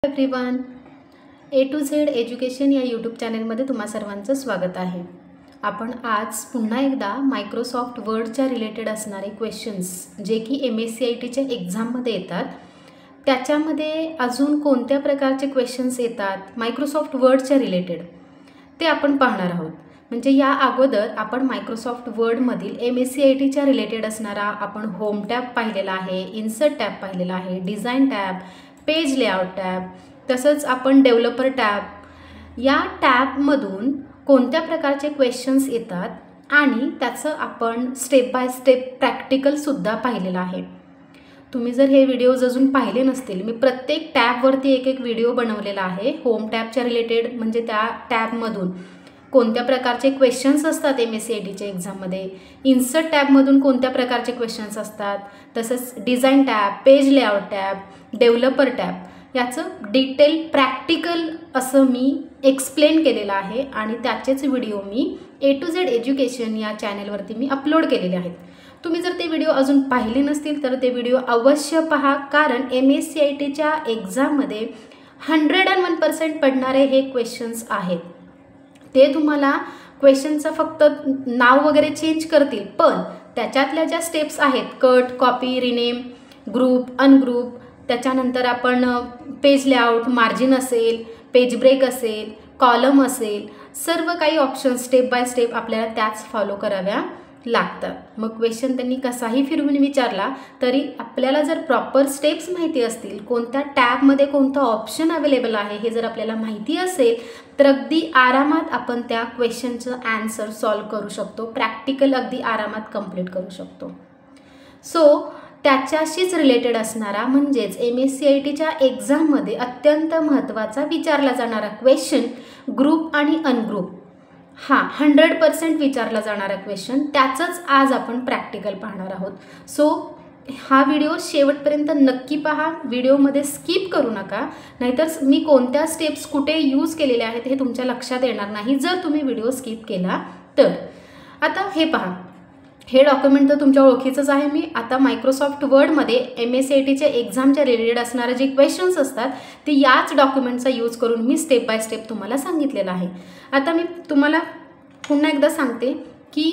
Everyone, A to Z education या YouTube चॅनलमध्ये तुम्हा सर्वांचं स्वागत आहे। आपण आज पुन्हा एकदा मायक्रोसॉफ्ट वर्डच्या रिलेटेड असणारे क्वेश्चन्स जे की MSCITच्या एक्झाममध्ये येतात त्याच्यामध्ये अजून कोणत्या प्रकारचे क्वेश्चन्स येतात मायक्रोसॉफ्ट वर्डच्या रिलेटेड ते आपण पाहणार आहोत। म्हणजे या अगोदर आपण मायक्रोसॉफ्ट वर्डमधील MSCITच्या रिलेटेड असणारा आपण होम टॅब पाहिलेला आहे, इन्सर्ट टॅब पाहिलेला आहे, design tab, page layout tab, तसंच आपण डेव्हलपर टॅब या टॅबमधून कोणत्या प्रकारचे क्वेश्चन्स येतात आणि त्याचं आपण स्टेप बाय स्टेप प्रॅक्टिकलसुद्धा पाहिलेलं आहे। तुम्ही जर हे व्हिडिओज अजून पाहिले नसतील, मी प्रत्येक टॅबवरती एक व्हिडिओ बनवलेला आहे होम टॅबच्या रिलेटेड। म्हणजे त्या टॅबमधून कोणत्या प्रकारचे क्वेश्चन्स असतात MSCITच्या एक्झाममध्ये, इन्सर्ट टॅबमधून कोणत्या प्रकारचे क्वेश्चन्स असतात, तसंच design tab, page layout tab, developer tab याचं डिटेल प्रॅक्टिकल असं मी एक्सप्लेन केलेलं आहे आणि त्याचेच व्हिडिओ मी ए टू झेड एज्युकेशन या चॅनलवरती मी अपलोड केलेले आहेत। तुम्ही जर ते व्हिडिओ अजून पाहिले नसतील तर ते व्हिडिओ अवश्य पहा, कारण MSCITच्या एक्झाममध्ये 101% पडणारे हे क्वेश्चन्स आहेत। ते तुम्हाला क्वेश्चनचं फक्त नाव वगैरे चेंज करतील, पण त्याच्यातल्या ज्या स्टेप्स आहेत cut, copy, rename, group, ungroup, त्याच्यानंतर आपण पेज लेआउट, मार्जिन असेल, पेज ब्रेक असेल, कॉलम असेल, सर्व काही ऑप्शन स्टेप बाय स्टेप आपल्याला त्याच फॉलो कराव्या लागतात। मग क्वेश्चन त्यांनी कसाही फिरवून विचारला तरी आपल्याला जर प्रॉपर स्टेप्स माहिती असतील, कोणत्या टॅबमध्ये कोणतं ऑप्शन अवेलेबल आहे हे जर आपल्याला माहिती असेल तर अगदी आरामात आपण त्या क्वेश्चनचं आन्सर सॉल्व करू शकतो, प्रॅक्टिकल अगदी आरामात कंप्लीट करू शकतो। सो त्याच्याशीच रिलेटेड असणारा म्हणजेच MSCITच्या एक्झाममध्ये अत्यंत महत्त्वाचा विचारला जाणारा क्वेश्चन ग्रुप आणि अनग्रुप, हा 100% विचारला जाणारा क्वेश्चन, त्याचंच आज आपण प्रॅक्टिकल पाहणार आहोत। सो हा व्हिडिओ शेवटपर्यंत नक्की पहा, व्हिडिओमध्ये स्किप करू नका, नाहीतर मी कोणत्या स्टेप्स कुठे यूज केलेल्या आहेत हे तुमच्या लक्षात येणार नाही जर तुम्ही व्हिडिओ स्किप केला तर। आता हे पहा, हे डॉक्युमेंट तर तुमच्या ओळखीचंच आहे। मी आता मायक्रोसॉफ्ट वर्डमध्ये MSCITच्या एक्झामच्या रिलेटेड असणारे जे क्वेश्चन्स असतात ते याच डॉक्युमेंटचा यूज करून मी स्टेप बाय स्टेप तुम्हाला सांगितलेलं आहे। आता मी तुम्हाला पुन्हा एकदा सांगते की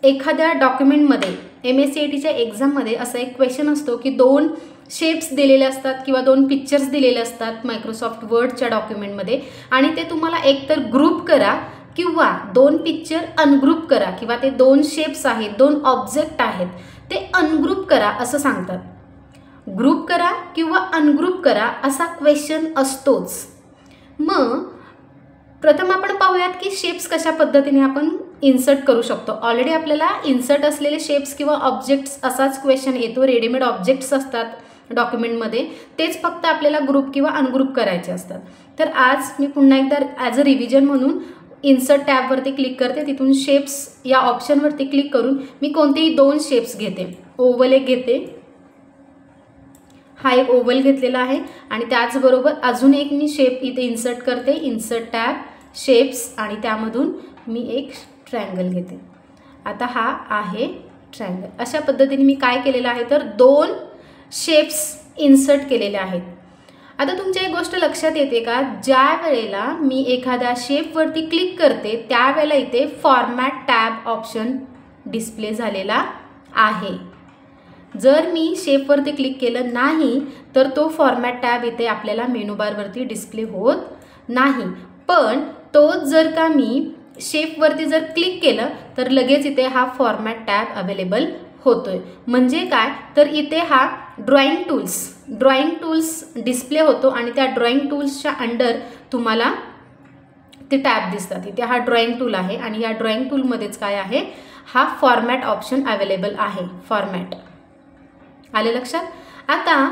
एखाद्या डॉक्युमेंटमध्ये MSCITच्या एक्झाममध्ये असा एक क्वेश्चन असतो की 2 शेप्स दिलेले असतात किंवा 2 पिक्चर्स दिलेले असतात मायक्रोसॉफ्ट वर्डच्या डॉक्युमेंटमध्ये, आणि ते तुम्हाला एकतर ग्रुप करा किंवा 2 पिक्चर अनग्रुप करा, किंवा ते 2 शेप्स आहेत, 2 ऑब्जेक्ट आहेत ते अनग्रुप करा असं सांगतात। ग्रुप करा किंवा अनग्रुप करा असा क्वेश्चन असतोच। मग प्रथम आपण पाहूयात की शेप्स कशा पद्धतीने आपण इन्सर्ट करू शकतो। ऑलरेडी आपल्याला इन्सर्ट असलेले शेप्स किंवा ऑब्जेक्ट्स असाच क्वेश्चन येतो, रेडीमेड ऑब्जेक्ट्स असतात डॉक्युमेंटमध्ये, तेच फक्त आपल्याला ग्रुप किंवा अनग्रुप करायचे असतात। तर आज मी पुन्हा एकदा ॲज अ रिव्हिजन म्हणून इन्सर्ट टॅबवरती क्लिक करते, तिथून शेप्स या ऑप्शनवरती क्लिक करून मी कोणतेही 2 शेप्स घेते। ओव्हल एक घेते, हा एक ओव्हल घेतलेला आहे, आणि त्याचबरोबर अजून एक मी शेप इथे इन्सर्ट करते, इन्सर्ट टॅब, शेप्स, आणि त्यामधून मी एक ट्रायंगल घेते। आता हा आहे ट्रायंगल। अशा पद्धतीने मी काय केलेलं आहे तर 2 शेप्स इन्सर्ट केलेले आहेत। आता तुमच्या एक गोष्ट लक्षात येते का, ज्या वेळेला मी एखाद्या शेपवरती क्लिक करते त्यावेळेला इथे फॉर्मॅट टॅब ऑप्शन डिस्प्ले झालेला आहे। जर मी शेपवरती क्लिक केलं नाही तर तो फॉर्मॅट टॅब इथे आपल्याला मेनू बारवरती डिस्प्ले होत नाही, पण तोच जर का मी शेपवरती जर क्लिक केलं तर लगेच इथे हा फॉर्मॅट टॅब अवेलेबल होतोय। म्हणजे काय तर इथे हा ड्रॉइंग टूल्स डिस्प्ले होतो, आणि त्या ड्रॉइंग टूल्सच्या अंडर तुम्हाला ते टॅब दिसतात। इथे हा ड्रॉइंग टूल आहे आणि या ड्रॉइंग टूलमध्येच काय आहे, हा फॉर्मॅट ऑप्शन अवेलेबल आहे, फॉर्मॅट। आले लक्षात? आता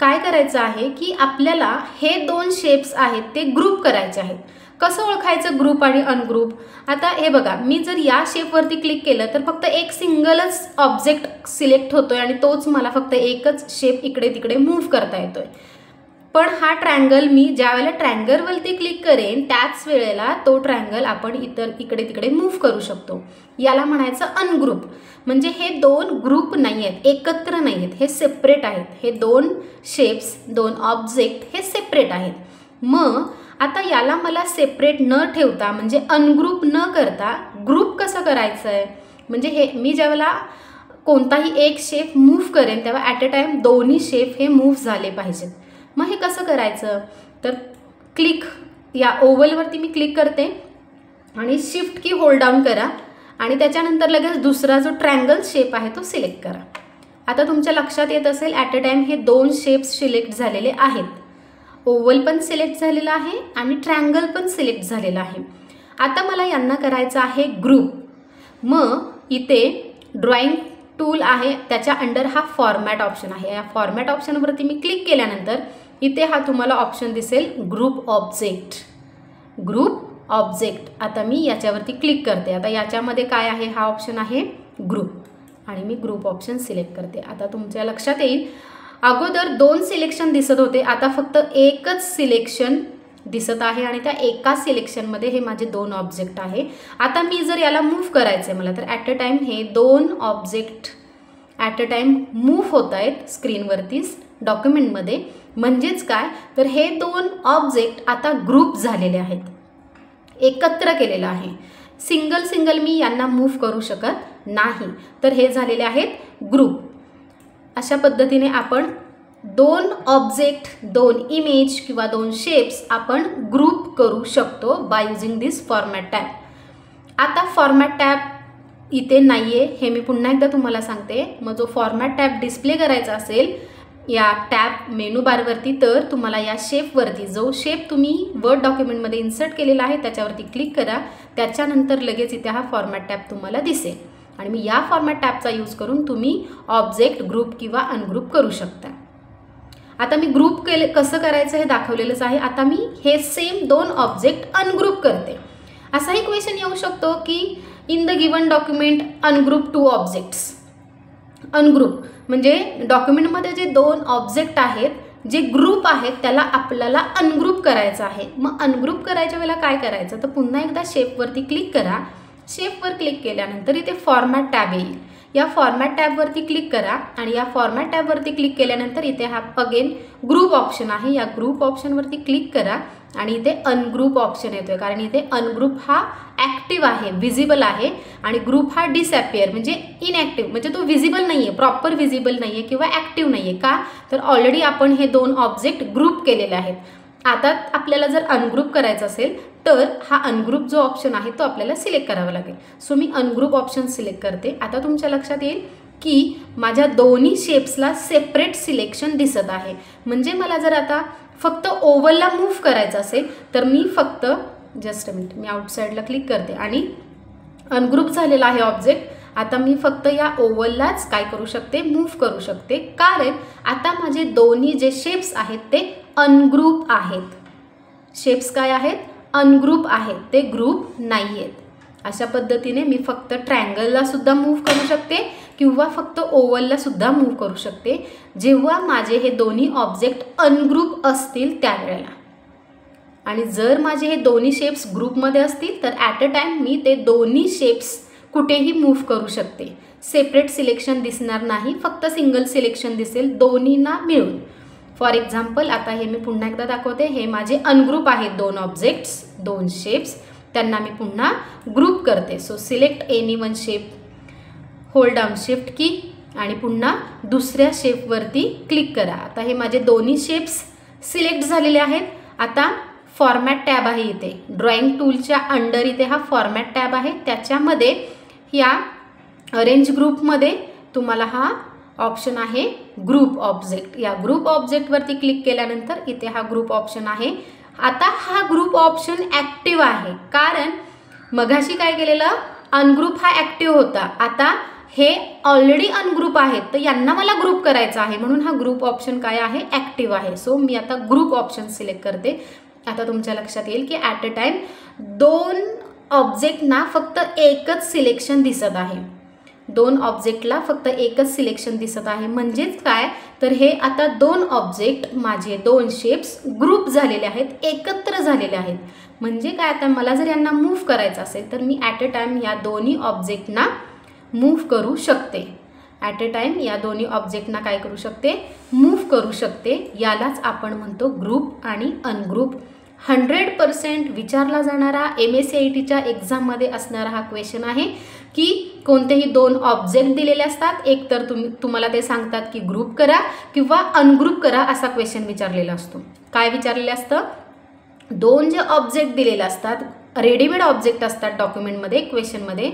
काय करायचं आहे की आपल्याला हे 2 शेप्स आहेत ते ग्रुप करायचे आहेत। कसं ओळखायचं ग्रुप आणि अनग्रुप? आता हे बघा, मी जर या शेपवरती क्लिक केलं तर फक्त एक सिंगलच ऑब्जेक्ट सिलेक्ट होतोय आणि तोच मला फक्त एकच शेप इकडे तिकडे मूव्ह करता येतोय। पण हा ट्रायंगल मी ज्या वेळेला ट्रायंगलवरती क्लिक करेन त्याच वेळेला तो ट्रायंगल आपण इकडे तिकडे मूव्ह करू शकतो. याला म्हणायचं अनग्रुप. म्हणजे हे दोन ग्रुप नाही आहेत, एकत्र नाही आहेत, हे सेपरेट आहेत. हे दोन शेप्स, दोन ऑब्जेक्ट हे सेपरेट आहेत. मग आता याला मला सेपरेट न ठेवता म्हणजे अनग्रुप न करता ग्रुप कसं करायचं आहे. म्हणजे हे मी ज्यावेळेला कोणताही एक शेप मूव्ह करेन तेव्हा ॲट अ टाईम दोन्ही शेप हे मूव्ह झाले पाहिजेत. मग हे कसं करायचं तर क्लिक या ओव्हलवरती मी क्लिक करते आणि शिफ्ट की होल्ड डाऊन करा आणि त्याच्यानंतर लगेच दुसरा जो ट्रायंगल शेप आहे तो सिलेक्ट करा. आता तुमच्या लक्षात येत असेल ॲट अ टाईम हे दोन शेप्स सिलेक्ट झालेले आहेत. ओव्हल पण सिलेक्ट झालेला आहे आणि ट्रायंगल पण सिलेक्ट झालेला आहे. आता मला यांना करायचं आहे ग्रुप. मग इथे ड्रॉइंग टूल आहे त्याच्या अंडर हा फॉर्मॅट ऑप्शन आहे. या फॉर्मॅट ऑप्शनवरती मी क्लिक केल्यानंतर इथे हा तुम्हाला ऑप्शन दिसेल ग्रुप ऑब्जेक्ट. ग्रुप ऑब्जेक्ट आता मी याच्यावरती क्लिक करते. आता याच्यामध्ये काय आहे हा ऑप्शन आहे ग्रुप आणि मी ग्रुप ऑप्शन सिलेक्ट करते. आता तुमच्या लक्षात येईल अगोदर दोन सिलेक्शन दिसत होते, आता फक्त एकच सिलेक्शन दिसत आहे आणि त्या एका सिलेक्शनमध्ये हे माझे दोन ऑब्जेक्ट आहे. आता मी जर याला मूव्ह करायचं आहे मला तर ॲट अ टाईम हे दोन object at a time move होत आहेत स्क्रीनवरतीच डॉक्युमेंटमध्ये. म्हणजेच काय तर हे दोन ऑब्जेक्ट आता ग्रुप झालेले आहेत, एकत्र केलेलं आहे. सिंगल मी यांना मूव्ह करू शकत नाही, तर हे झालेले आहेत ग्रुप. अशा पद्धतीने आपण दोन ऑब्जेक्ट, दोन इमेज किंवा दोन शेप्स आपण ग्रुप करू शकतो by using this format tab. आता फॉर्मॅट टॅब इथे नाही आहे हे मी पुन्हा एकदा तुम्हाला सांगते. मग जो फॉर्मॅट टॅब डिस्प्ले करायचा असेल या टॅब मेनू बारवरती तर तुम्हाला या शेपवरती जो शेप तुम्ही वर्ड डॉक्युमेंटमध्ये इन्सर्ट केलेला आहे त्याच्यावरती क्लिक करा. त्याच्यानंतर लगेच इथे हा फॉर्मॅट टॅब तुम्हाला दिसेल आणि मी या फॉर्मॅट टॅबचा यूज करून तुम्ही ऑब्जेक्ट ग्रुप किंवा अनग्रुप करू शकता. आता मी ग्रुप कसं करायचं हे दाखवलेलंच आहे. आता मी हे सेम दोन ऑब्जेक्ट अनग्रुप करते. असाही क्वेश्चन येऊ शकतो की in the given document ungroup two objects. Ungroup म्हणजे डॉक्युमेंटमध्ये जे दोन ऑब्जेक्ट आहेत जे ग्रुप आहेत त्याला आपल्याला अनग्रुप करायचं आहे. मग अनग्रुप करायच्या वेळेला काय करायचं तर पुन्हा एकदा शेपवरती क्लिक करा. शेपवर क्लिक केल्यानंतर इथे फॉर्मॅट टॅब येईल. या फॉर्मॅट टॅबवरती क्लिक करा आणि या फॉर्मॅट टॅबवरती क्लिक केल्यानंतर इथे हा अगेन ग्रुप ऑप्शन आहे. या ग्रुप ऑप्शनवरती क्लिक करा आणि इथे अनग्रुप ऑप्शन येतोय कारण इथे अनग्रुप हा ॲक्टिव्ह आहे, व्हिजिबल आहे आणि ग्रुप हा डिसॲपियर म्हणजे इनॲक्टिव्ह म्हणजे तो व्हिजिबल नाही आहे, प्रॉपर व्हिजिबल नाही आहे किंवा ॲक्टिव्ह नाही आहे. का तर ऑलरेडी आपण हे दोन ऑब्जेक्ट ग्रुप केलेले आहेत. आता आपल्याला जर अनग्रुप करायचं असेल तर हा अनग्रुप जो ऑप्शन आहे तो आपल्याला सिलेक्ट करावा लागेल. सो मी अनग्रुप ऑप्शन सिलेक्ट करते. आता तुमच्या लक्षात येईल की माझ्या दोन्ही शेप्सला सेपरेट सिलेक्शन दिसत आहे. म्हणजे मला जर आता फक्त ओव्हलला मूव्ह करायचं असेल तर मी फक्त जस्ट अ मिनिट मी आउटसाईडला क्लिक करते आणि अनग्रुप झालेला आहे ऑब्जेक्ट. आता मी फक्त या ओव्हललाच काय करू शकते मूव्ह करू शकते कारण आता माझे दोन्ही जे शेप्स आहेत ते अनग्रुप आहेत. शेप्स काय आहेत अनग्रुप आहेत, ते ग्रुप नाही आहेत. अशा पद्धतीने मी फक्त ट्रायंगलला सुद्धा मूव्ह करू शकते किंवा फक्त ओव्हलला सुद्धा मूव्ह करू शकते जेव्हा माझे हे दोन्ही ऑब्जेक्ट अनग्रुप असतील त्यावेळेला. आणि जर माझे हे दोन्ही शेप्स ग्रुपमध्ये असतील तर ॲट अ टाईम मी ते दोन्ही शेप्स कुठेही मूव्ह करू शकते. सेपरेट सिलेक्शन दिसणार नाही, फक्त सिंगल सिलेक्शन दिसेल दोन्हींना मिळून. फॉर एक्झाम्पल आता हे मी पुन्हा एकदा दाखवते. हे माझे अनग्रुप आहेत दोन ऑब्जेक्ट्स, दोन शेप्स, त्यांना मी पुन्हा ग्रुप करते. So select any one shape, hold down shift की आणि पुन्हा दुसऱ्या शेपवरती क्लिक करा. आता हे माझे दोन्ही शेप्स सिलेक्ट झालेले आहेत. आता फॉर्मॅट टॅब आहे इथे ड्रॉइंग टूलच्या अंडर इथे हा फॉर्मॅट टॅब आहे. त्याच्यामध्ये या अरेंज ग्रुपमध्ये तुम्हाला हा ऑप्शन आहे ग्रुप ऑब्जेक्ट. या ग्रुप ऑब्जेक्टवरती क्लिक केल्यानंतर इथे हा ग्रुप ऑप्शन आहे. आता हा ग्रुप ऑप्शन ॲक्टिव्ह आहे कारण मगाशी काय केलेलं अनग्रुप हा ॲक्टिव्ह होता. आता हे ऑलरेडी अनग्रुप आहेत तर यांना मला ग्रुप करायचा आहे म्हणून हा ग्रुप ऑप्शन काय आहे ॲक्टिव्ह आहे. सो मी आता ग्रुप ऑप्शन सिलेक्ट करते. आता तुमच्या लक्षात येईल की ॲट अ टाईम दोन ऑब्जेक्टना फक्त एकच सिलेक्शन दिसत आहे. 2 ऑब्जेक्टला फक्त एकच सिलेक्शन दिसत आहे. म्हणजेच काय, तर हे आता 2 ऑब्जेक्ट माझे 2 शेप्स ग्रुप झालेले आहेत, एकत्र झालेले आहेत. म्हणजे काय, आता मला जर यांना मूव्ह करायचं असेल तर मी ॲट अ टाइम या दोन्ही ऑब्जेक्टना मूव्ह करू शकते. ॲट अ टाइम या दोन्ही ऑब्जेक्टना काय करू शकते, मूव्ह करू शकते. यालाच आपण म्हणतो ग्रुप आणि अनग्रुप. 100% विचारला जाणारा MSCITच्या एक्झाममध्ये असणारा हा क्वेश्चन आहे की कोणतेही 2 ऑब्जेक्ट दिलेले असतात, एक तर तुम्हाला ते सांगतात की ग्रुप करा किंवा अनग्रुप करा असा क्वेश्चन विचारलेला असतो. काय विचारलेलं असतं, 2 जे ऑब्जेक्ट दिलेले असतात, रेडीमेड ऑब्जेक्ट असतात डॉक्युमेंटमध्ये, क्वेश्चनमध्ये,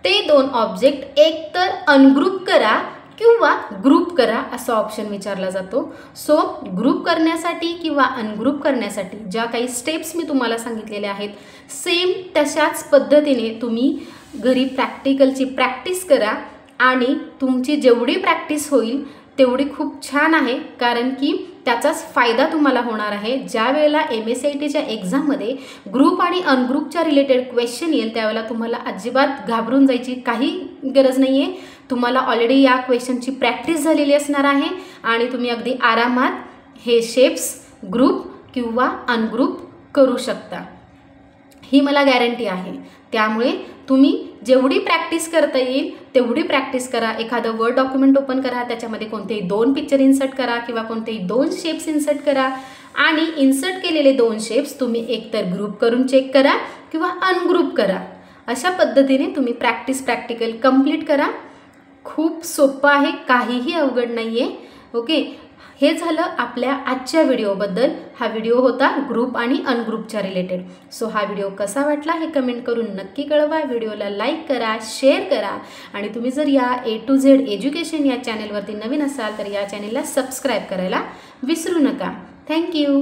ते 2 ऑब्जेक्ट एक तर अनग्रुप करा किंवा ग्रुप करा असा ऑप्शन विचारला जातो. सो ग्रुप करण्यासाठी किंवा अनग्रुप करण्यासाठी ज्या काही स्टेप्स मी तुम्हाला सांगितलेल्या आहेत, सेम तशाच पद्धतीने तुम्ही घरी प्रॅक्टिकलची प्रॅक्टिस करा आणि तुमची जेवढी प्रॅक्टिस होईल तेवढी खूप छान आहे, कारण की त्याचाच फायदा तुम्हाला होणार आहे. ज्या वेळेला MSCITच्या एक्झाममध्ये ग्रुप आणि अनग्रुपच्या रिलेटेड क्वेश्चन येईल त्यावेळेला तुम्हाला अजिबात घाबरून जायची काही गरज नाही आहे. तुम्हाला ऑलरेडी या क्वेश्चनची प्रॅक्टिस झालेली असणार आहे आणि तुम्ही अगदी आरामात हे शेप्स ग्रुप किंवा अनग्रुप करू शकता, ही मला गॅरंटी आहे. त्यामुळे तुम्ही जेवढी प्रॅक्टिस करता येईल तेवढी प्रॅक्टिस करा. एखादं वर्ड डॉक्युमेंट ओपन करा, त्याच्यामध्ये कोणतेही 2 पिक्चर इन्सर्ट करा किंवा कोणतेही 2 शेप्स इन्सर्ट करा आणि इन्सर्ट केलेले 2 शेप्स तुम्ही एकतर ग्रुप करून चेक करा किंवा अनग्रुप करा. अशा पद्धतीने तुम्ही प्रॅक्टिकल कंप्लीट करा. खूप सोपं आहे, काहीही अवघड नाही आहे. ओके, हे झालं आपल्या आजच्या व्हिडिओबद्दल. हा व्हिडिओ होता ग्रुप आणि अनग्रुपच्या रिलेटेड. सो हा व्हिडिओ कसा वाटला हे कमेंट करून नक्की कळवा. व्हिडिओला लाईक करा, शेअर करा आणि तुम्ही जर या A to Z एज्युकेशन या चॅनलवरती नवीन असाल तर या चॅनलला सबस्क्राईब करायला विसरू नका. थँक्यू.